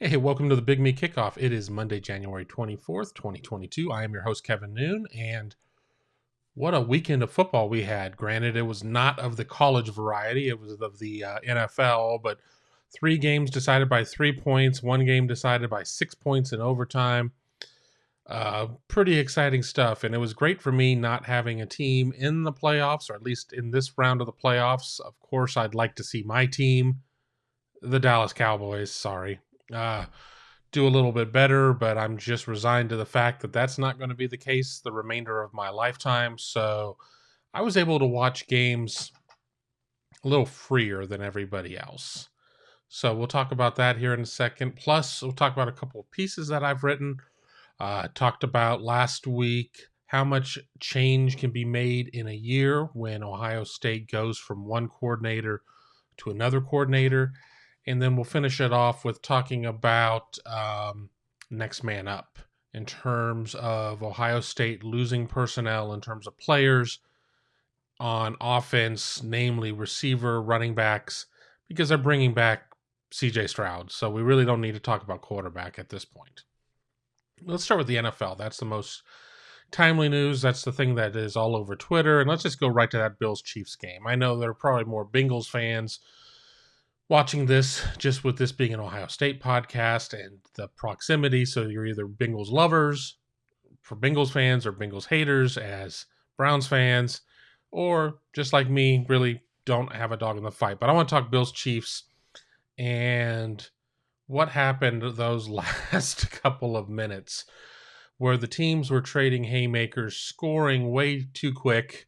Hey, welcome to the Big Me Kickoff. It is Monday, January 24th, 2022. I am your host, Kevin Noon, and what a weekend of football we had. Granted, it was not of the college variety, it was of the NFL, but three games decided by 3 points, one game decided by 6 points in overtime. Pretty exciting stuff, and it was great for me not having a team in the playoffs, or at least in this round of the playoffs. Of course, I'd like to see my team, the Dallas Cowboys, sorry. Uh, do a little bit better, but I'm just resigned to the fact that that's not going to be the case the remainder of my lifetime. So I was able to watch games a little freer than everybody else. So we'll talk about that here in a second. Plus, we'll talk about a couple of pieces that I've written. Talked about last week how much change can be made in a year when Ohio State goes from one coordinator to another coordinator. And then we'll finish it off with talking about next man up in terms of Ohio State losing personnel, in terms of players on offense, namely receiver, running backs, because they're bringing back CJ Stroud. So we really don't need to talk about quarterback at this point. Let's start with the NFL. That's the most timely news. That's the thing that is all over Twitter. And let's just go right to that Bills-Chiefs game. I know there are probably more Bengals fans watching this, just with this being an Ohio State podcast and the proximity. So you're either Bengals lovers for Bengals fans or Bengals haters as Browns fans, or just like me, really don't have a dog in the fight. But I want to talk Bills Chiefs and what happened those last couple of minutes where the teams were trading haymakers, scoring way too quick,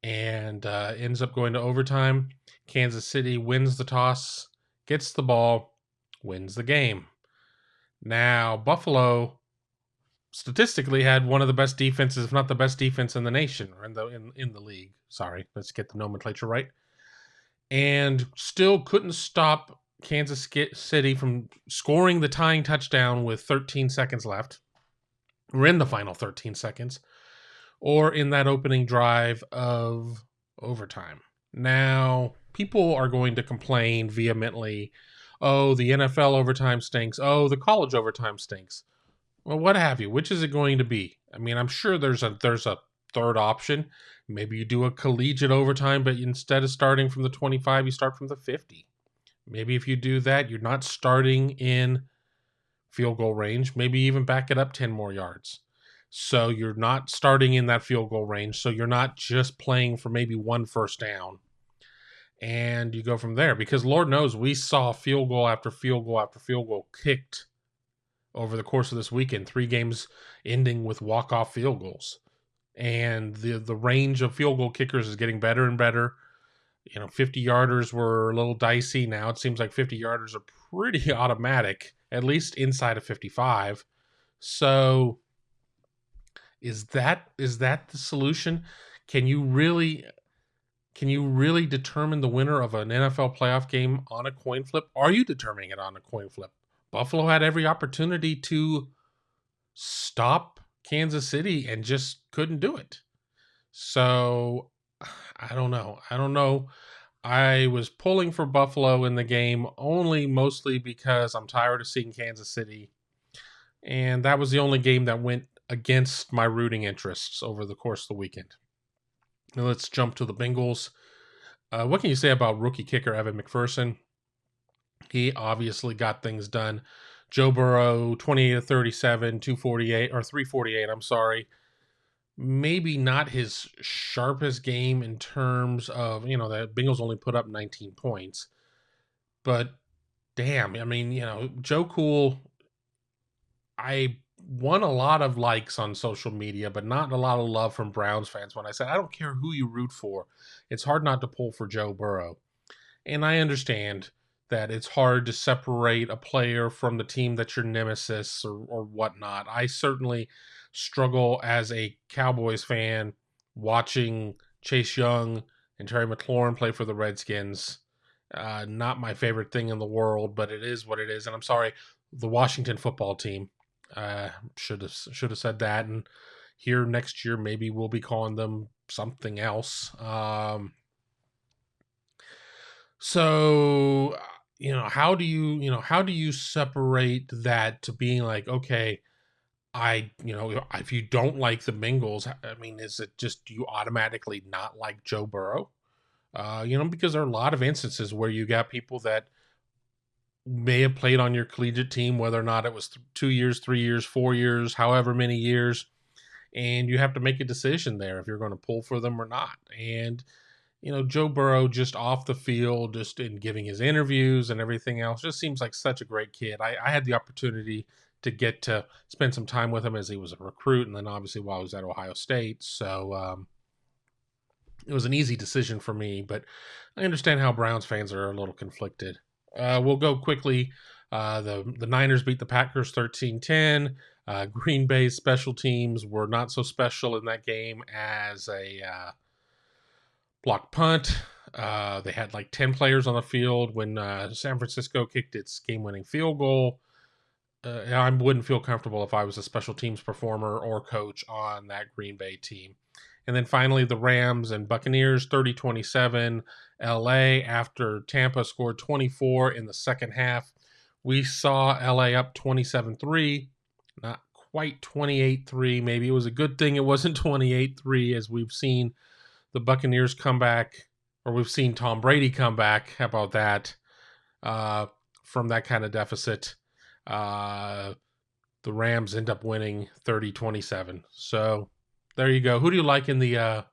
and ends up going to overtime. Kansas City wins the toss, gets the ball, wins the game. Now, Buffalo statistically had one of the best defenses, if not the best defense in the nation, or in the league. Sorry, let's get the nomenclature right. And still couldn't stop Kansas City from scoring the tying touchdown with 13 seconds left. We're in the final 13 seconds, or in that opening drive of overtime. Now, people are going to complain vehemently, oh, the NFL overtime stinks. Oh, the college overtime stinks. Well, what have you? Which is it going to be? I mean, I'm sure there's a third option. Maybe you do a collegiate overtime, but instead of starting from the 25, you start from the 50. Maybe if you do that, you're not starting in field goal range. Maybe even back it up 10 more yards. So you're not starting in that field goal range. So you're not just playing for maybe one first down. And you go from there. Because Lord knows we saw field goal after field goal after field goal kicked over the course of this weekend. 3 games ending with walk-off field goals. And the range of field goal kickers is getting better and better. 50-yarders were a little dicey. Now it seems like 50-yarders are pretty automatic, at least inside of 55. So is that the solution? Can you really determine the winner of an NFL playoff game on a coin flip? Are you determining it on a coin flip? Buffalo had every opportunity to stop Kansas City and just couldn't do it. So I don't know. I was pulling for Buffalo in the game mostly because I'm tired of seeing Kansas City. And that was the only game that went against my rooting interests over the course of the weekend. Now let's jump to the Bengals. What can you say about rookie kicker Evan McPherson? He obviously got things done. Joe Burrow, 28-37, 248, or 348, I'm sorry. Maybe not his sharpest game in terms of, the Bengals only put up 19 points. But damn, I mean, Joe Cool, I won a lot of likes on social media, but not a lot of love from Browns fans when I said, I don't care who you root for. It's hard not to pull for Joe Burrow. And I understand that it's hard to separate a player from the team that's your nemesis or whatnot. I certainly struggle as a Cowboys fan watching Chase Young and Terry McLaurin play for the Redskins. Not my favorite thing in the world, but it is what it is. And I'm sorry, the Washington football team. Should have said that. And here next year, maybe we'll be calling them something else. So how do you separate that to being like, okay, if you don't like the Bengals, I mean, is it just, do you automatically not like Joe Burrow? Because there are a lot of instances where you got people that may have played on your collegiate team, whether or not it was 2 years, 3 years, 4 years, however many years, and you have to make a decision there if you're going to pull for them or not. And Joe Burrow, just off the field, just in giving his interviews and everything else, just seems like such a great kid. I had the opportunity to get to spend some time with him as he was a recruit, and then obviously while he was at Ohio State. So it was an easy decision for me, but I understand how Browns fans are a little conflicted. We'll go quickly. The Niners beat the Packers 13-10. Green Bay's special teams were not so special in that game as a blocked punt. They had like 10 players on the field when San Francisco kicked its game-winning field goal. I wouldn't feel comfortable if I was a special teams performer or coach on that Green Bay team. And then finally, the Rams and Buccaneers, 30-27 LA, after Tampa scored 24 in the second half. We saw LA up 27-3, not quite 28-3. Maybe it was a good thing it wasn't 28-3, as we've seen the Buccaneers come back, or we've seen Tom Brady come back. How about that? From that kind of deficit. The Rams end up winning 30-27. So there you go. Who do you like in the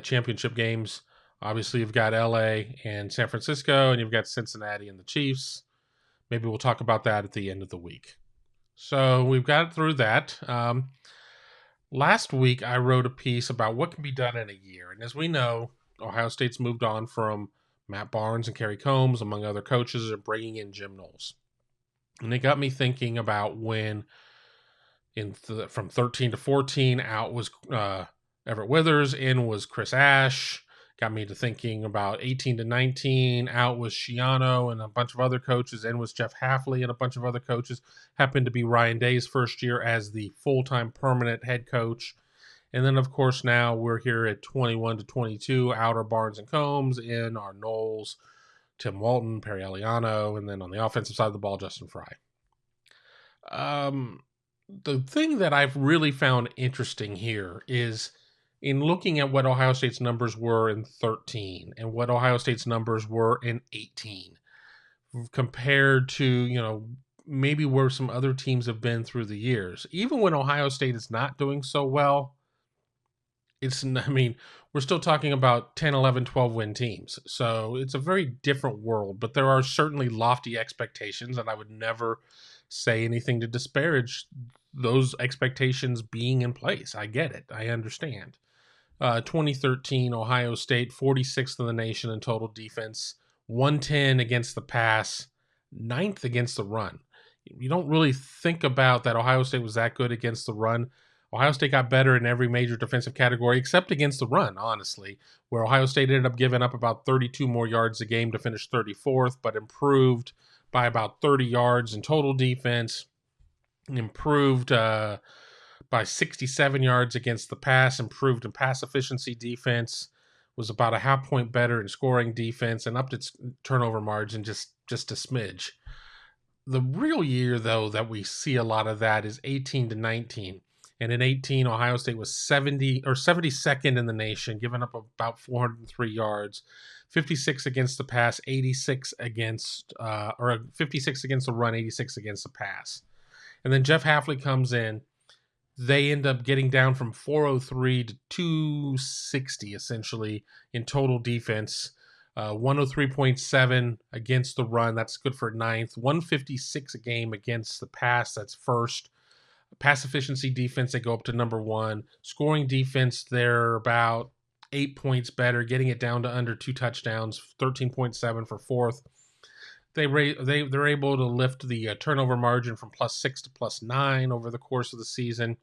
championship games? Obviously, you've got LA and San Francisco, and you've got Cincinnati and the Chiefs. Maybe we'll talk about that at the end of the week. So we've got through that. Last week, I wrote a piece about what can be done in a year. And as we know, Ohio State's moved on from Matt Barnes and Kerry Combs, among other coaches, and bringing in Jim Knowles. And it got me thinking about when from 13 to 14, out was Everett Withers, in was Chris Ash. Got me to thinking about 18 to 19, out was Schiano and a bunch of other coaches, in was Jeff Hafley and a bunch of other coaches. Happened to be Ryan Day's first year as the full-time permanent head coach. And then, of course, now we're here at 21 to 22, out are Barnes and Combs, in are Knowles, Tim Walton, Perry Eliano, and then on the offensive side of the ball, Justin Fry. The thing that I've really found interesting here is in looking at what Ohio State's numbers were in 13 and what Ohio State's numbers were in 18 compared to, maybe where some other teams have been through the years. Even when Ohio State is not doing so well, we're still talking about 10, 11, 12 win teams. So it's a very different world, but there are certainly lofty expectations, and I would never say anything to disparage those expectations being in place. I get it. I understand. 2013, Ohio State, 46th in the nation in total defense, 110 against the pass, 9th against the run. You don't really think about that Ohio State was that good against the run. Ohio State got better in every major defensive category except against the run, honestly, where Ohio State ended up giving up about 32 more yards a game to finish 34th, but improved by about 30 yards in total defense, improved by 67 yards against the pass, improved in pass efficiency defense, was about a half point better in scoring defense, and upped its turnover margin just a smidge. The real year, though, that we see a lot of that is 18 to 19. And in 18, Ohio State was 72nd in the nation, giving up about 403 yards, 56 against the pass, 86 against 56 against the run, 86 against the pass. And then Jeff Hafley comes in. They end up getting down from 403 to 260, essentially, in total defense. 103.7 against the run. That's good for 9th. 156 a game against the pass. That's first. Pass efficiency defense, they go up to number 1. Scoring defense, they're about 8 points better, getting it down to under 2 touchdowns, 13.7 for 4th. They're able to lift the turnover margin from +6 to +9 over the course of the season.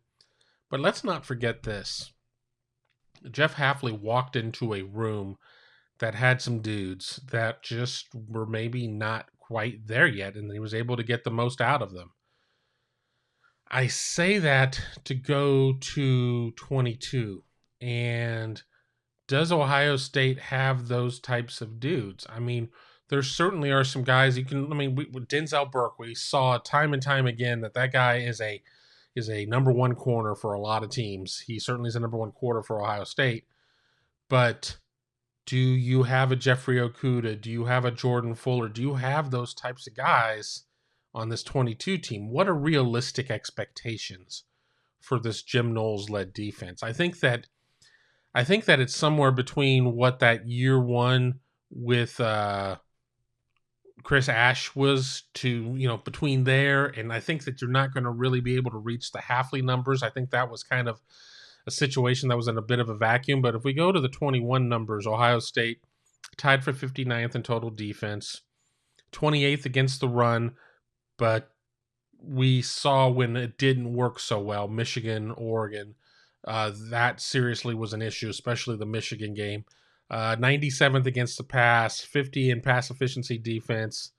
But let's not forget this. Jeff Hafley walked into a room that had some dudes that just were maybe not quite there yet, and he was able to get the most out of them. I say that to go to 22. And does Ohio State have those types of dudes? I mean, there certainly are some guys you can. I mean, with Denzel Burke, we saw time and time again that guy is a number one corner for a lot of teams. He certainly is a number one corner for Ohio State. But do you have a Jeffrey Okuda? Do you have a Jordan Fuller? Do you have those types of guys on this 22 team? What are realistic expectations for this Jim Knowles-led defense? I think that it's somewhere between what that year one with Chris Ash was to, between there, and I think that you're not going to really be able to reach the Hafley numbers. I think that was kind of a situation that was in a bit of a vacuum. But if we go to the 21 numbers, Ohio State tied for 59th in total defense, 28th against the run, but we saw when it didn't work so well, Michigan, Oregon, that seriously was an issue, especially the Michigan game. 97th against the pass, 50 in pass efficiency defense,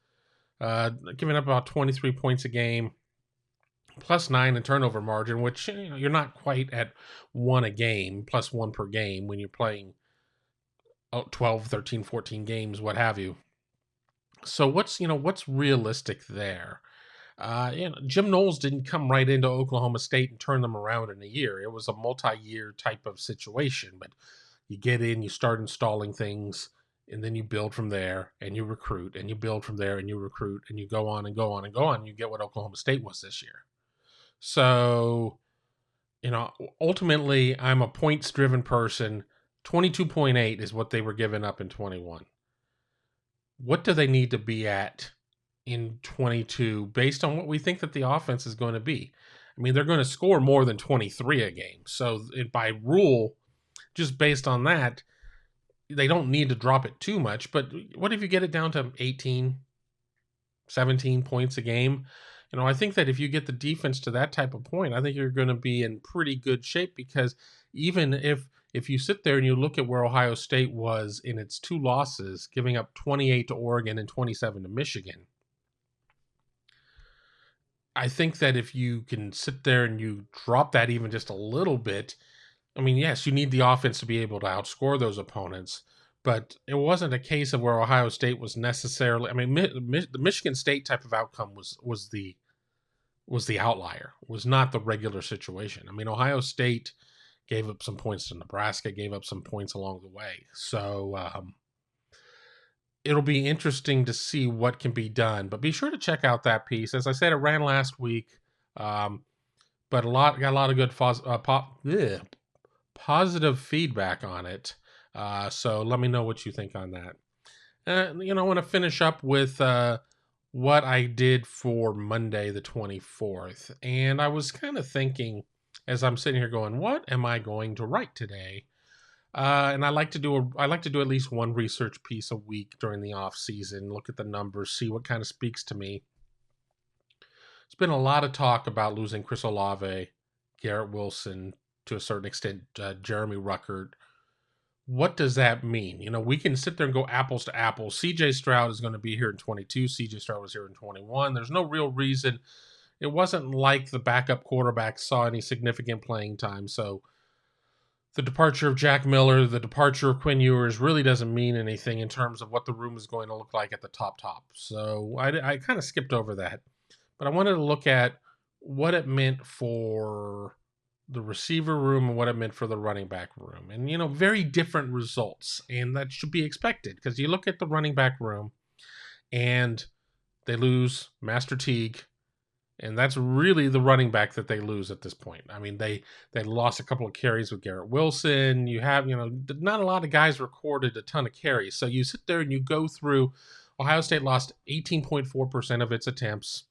giving up about 23 points a game, plus 9 in turnover margin, which you're not quite at 1 a game, plus 1 per game when you're playing 12, 13, 14 games, what have you. So what's realistic there? Jim Knowles didn't come right into Oklahoma State and turn them around in a year. It was a multi-year type of situation, but you get in, you start installing things, and then you build from there, and you recruit, and you build from there, and you recruit, and you go on and go on and go on. And you get what Oklahoma State was this year. So, ultimately, I'm a points-driven person. 22.8 is what they were giving up in 21. What do they need to be at in 22 based on what we think that the offense is going to be? I mean, they're going to score more than 23 a game. So, by rule, just based on that, they don't need to drop it too much. But what if you get it down to 18, 17 points a game? I think that if you get the defense to that type of point, I think you're going to be in pretty good shape, because even if you sit there and you look at where Ohio State was in its 2 losses, giving up 28 to Oregon and 27 to Michigan, I think that if you can sit there and you drop that even just a little bit, I mean, yes, you need the offense to be able to outscore those opponents, but it wasn't a case of where Ohio State was necessarily. I mean, the Michigan State type of outcome was the outlier, was not the regular situation. I mean, Ohio State gave up some points to Nebraska, gave up some points along the way. So it'll be interesting to see what can be done. But be sure to check out that piece. As I said, it ran last week, but got a lot of good positive feedback on it. So let me know what you think on that. I want to finish up with what I did for Monday the 24th. And I was kind of thinking, as I'm sitting here going, what am I going to write today? And I like to do at least one research piece a week during the off season, look at the numbers, see what kind of speaks to me. It's been a lot of talk about losing Chris Olave, Garrett Wilson, to a certain extent, Jeremy Ruckert. What does that mean? We can sit there and go apples to apples. CJ Stroud is going to be here in 22. CJ Stroud was here in 21. There's no real reason. It wasn't like the backup quarterback saw any significant playing time. So the departure of Jack Miller, the departure of Quinn Ewers really doesn't mean anything in terms of what the room is going to look like at the top. So I kind of skipped over that. But I wanted to look at what it meant for the receiver room and what it meant for the running back room. And, very different results. And that should be expected, because you look at the running back room and they lose Master Teague. And that's really the running back that they lose at this point. I mean, they lost a couple of carries with Garrett Wilson. You have, not a lot of guys recorded a ton of carries. So you sit there and you go through. Ohio State lost 18.4% of its attempts,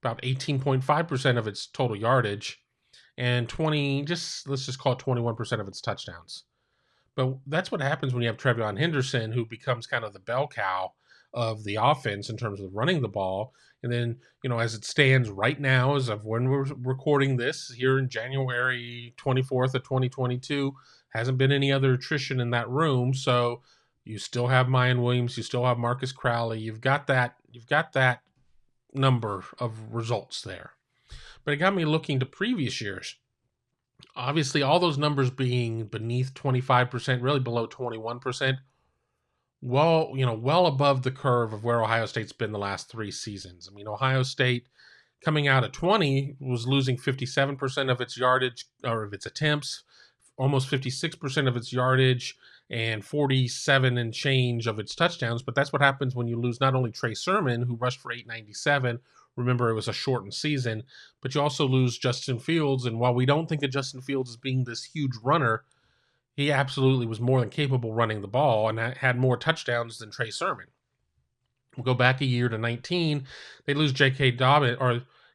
about 18.5% of its total yardage, and let's just call it 21% of its touchdowns. But that's what happens when you have Trevion Henderson, who becomes kind of the bell cow of the offense in terms of running the ball. And then, as it stands right now, as of when we're recording this here in January 24th of 2022, hasn't been any other attrition in that room. So you still have Mayan Williams, you still have Marcus Crowley. You've got that number of results there. But it got me looking to previous years. Obviously, all those numbers being beneath 25%, really below 21%. well above the curve of where Ohio State's been the last 3 seasons. I mean, Ohio State coming out at 20 was losing 57% of its yardage or of its attempts, almost 56% of its yardage, and 47 and change of its touchdowns. But that's what happens when you lose not only Trey Sermon, who rushed for 897. Remember, it was a shortened season, but you also lose Justin Fields. And while we don't think of Justin Fields as being this huge runner, he absolutely was more than capable running the ball and had more touchdowns than Trey Sermon. We'll go back a year to 19. They lose J.K. Dobbins,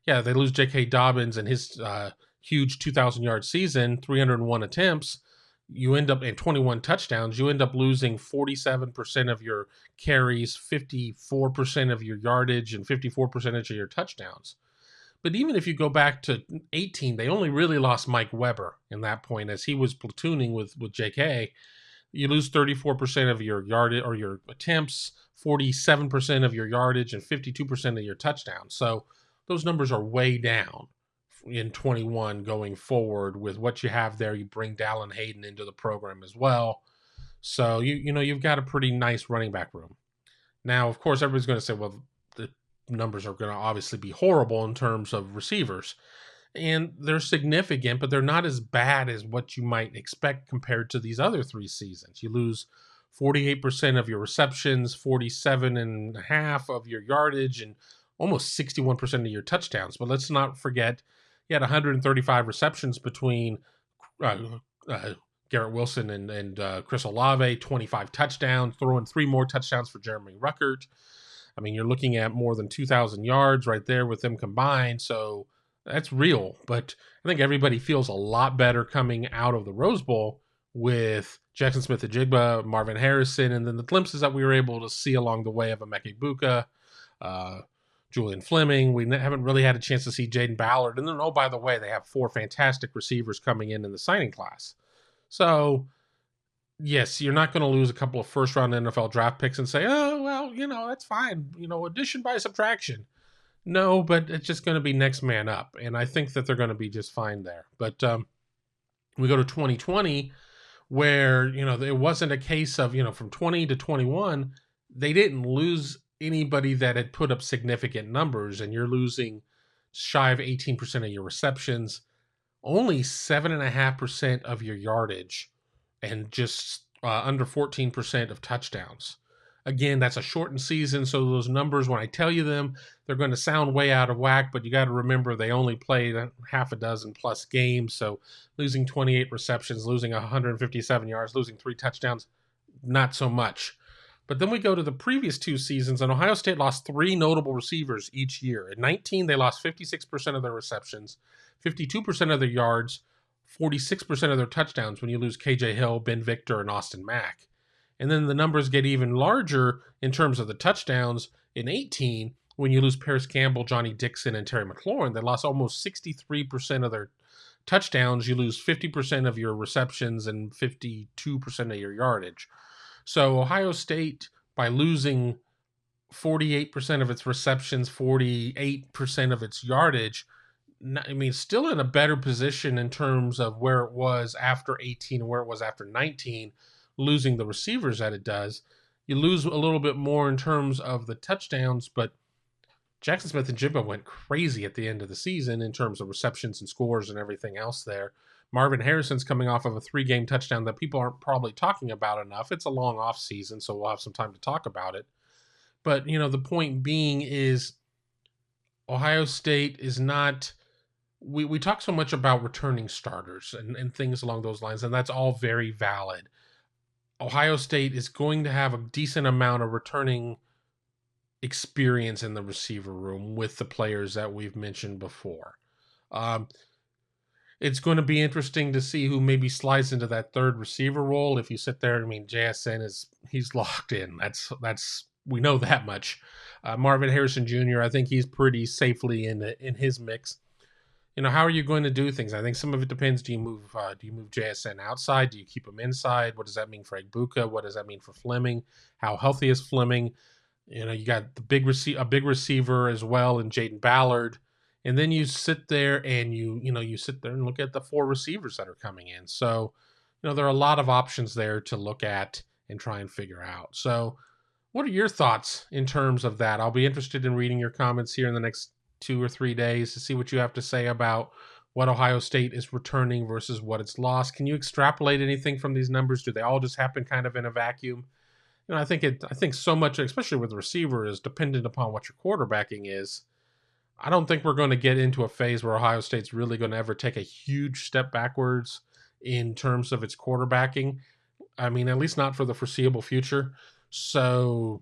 they lose J.K. Dobbins and his huge 2,000-yard season, 301 attempts. You end up in 21 touchdowns. You end up losing 47% of your carries, 54% of your yardage, and 54% of your touchdowns. But even if you go back to 18, they only really lost Mike Weber in that point as he was platooning with J.K. You lose 34% of your yardage or your attempts, 47% of your yardage, and 52% of your touchdowns. So those numbers are way down in 21 going forward with what you have there. You bring Dallin Hayden into the program as well. So you've got a pretty nice running back room. Now, of course, everybody's going to say, well, the numbers are going to obviously be horrible in terms of receivers. And they're significant, but they're not as bad as what you might expect compared to these other 3 seasons. You lose 48% of your receptions, 47.5% of your yardage, and almost 61% of your touchdowns. But let's not forget, you had 135 receptions between Garrett Wilson and Chris Olave, 25 touchdowns, throwing 3 more touchdowns for Jeremy Ruckert. I mean, you're looking at more than 2,000 yards right there with them combined. So that's real. But I think everybody feels a lot better coming out of the Rose Bowl with Jackson Smith-Njigba, Marvin Harrison, and then the glimpses that we were able to see along the way of Emeka Egbuka, Julian Fleming. We haven't really had a chance to see Jaden Ballard. And then, oh, by the way, they have 4 fantastic receivers coming in the signing class. So, yes, you're not going to lose a couple of first-round NFL draft picks and say, oh, well, that's fine. Addition by subtraction. No, but it's just going to be next man up. And I think that they're going to be just fine there. But we go to 2020 where, it wasn't a case of, from 20 to 21, they didn't lose anybody that had put up significant numbers, and you're losing shy of 18% of your receptions, only 7.5% of your yardage, and just under 14% of touchdowns. Again, that's a shortened season, so those numbers, when I tell you them, they're going to sound way out of whack, but you got to remember they only played half a dozen plus games, so losing 28 receptions, losing 157 yards, losing 3 touchdowns, not so much. But then we go to the previous 2 seasons, and Ohio State lost 3 notable receivers each year. In 19, they lost 56% of their receptions, 52% of their yards, 46% of their touchdowns when you lose KJ Hill, Ben Victor, and Austin Mack. And then the numbers get even larger in terms of the touchdowns in 18 when you lose Paris Campbell, Johnny Dixon, and Terry McLaurin. They lost almost 63% of their touchdowns. You lose 50% of your receptions and 52% of your yardage. So Ohio State, by losing 48% of its receptions, 48% of its yardage, still in a better position in terms of where it was after 18 and where it was after 19, losing the receivers that it does. You lose a little bit more in terms of the touchdowns, but Jackson Smith-Njigba went crazy at the end of the season in terms of receptions and scores and everything else there. Marvin Harrison's coming off of a 3-game touchdown that people aren't probably talking about enough. It's a long off season, so we'll have some time to talk about it. But, the point being is Ohio State is not... We talk so much about returning starters and things along those lines, and that's all very valid. Ohio State is going to have a decent amount of returning experience in the receiver room with the players that we've mentioned before. It's going to be interesting to see who maybe slides into that third receiver role. If you sit there, JSN he's locked in. That's we know that much. Marvin Harrison Jr., I think he's pretty safely in his mix. How are you going to do things? I think some of it depends. Do you move JSN outside? Do you keep him inside? What does that mean for Egbuka? What does that mean for Fleming? How healthy is Fleming? You got a big receiver as well in Jaden Ballard. And then you sit there and you sit there and look at the 4 receivers that are coming in. So, there are a lot of options there to look at and try and figure out. So what are your thoughts in terms of that? I'll be interested in reading your comments here in the next 2 or 3 days to see what you have to say about what Ohio State is returning versus what it's lost. Can you extrapolate anything from these numbers? Do they all just happen kind of in a vacuum? I think so much, especially with the receiver, is dependent upon what your quarterbacking is. I don't think we're going to get into a phase where Ohio State's really going to ever take a huge step backwards in terms of its quarterbacking. I mean, at least not for the foreseeable future. So,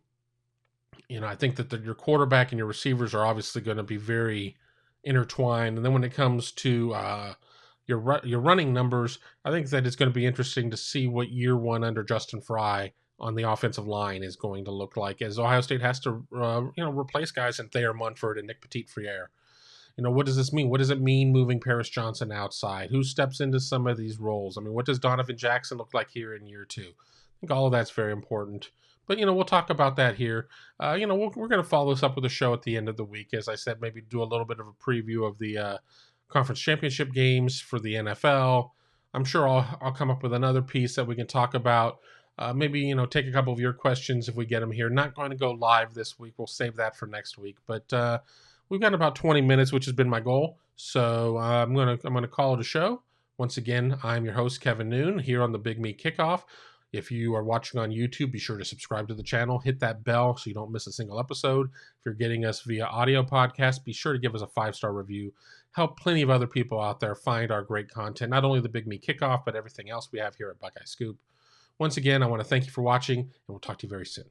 I think that your quarterback and your receivers are obviously going to be very intertwined. And then when it comes to your running numbers, I think that it's going to be interesting to see what year one under Justin Fry on the offensive line is going to look like, as Ohio State has to replace guys in Thayer Munford and Nick Petit-Frere. What does this mean? What does it mean moving Paris Johnson outside? Who steps into some of these roles? I mean, what does Donovan Jackson look like here in year two? I think all of that's very important. But, we'll talk about that here. We're going to follow this up with a show at the end of the week. As I said, maybe do a little bit of a preview of the conference championship games for the NFL. I'm sure I'll come up with another piece that we can talk about. Maybe, take a couple of your questions if we get them here. Not going to go live this week. We'll save that for next week. But we've got about 20 minutes, which has been my goal. So I'm gonna call it a show. Once again, I'm your host, Kevin Noon, here on the Big Me Kickoff. If you are watching on YouTube, be sure to subscribe to the channel. Hit that bell so you don't miss a single episode. If you're getting us via audio podcast, be sure to give us a 5-star review. Help plenty of other people out there find our great content, not only the Big Me Kickoff, but everything else we have here at Buckeye Scoop. Once again, I want to thank you for watching, and we'll talk to you very soon.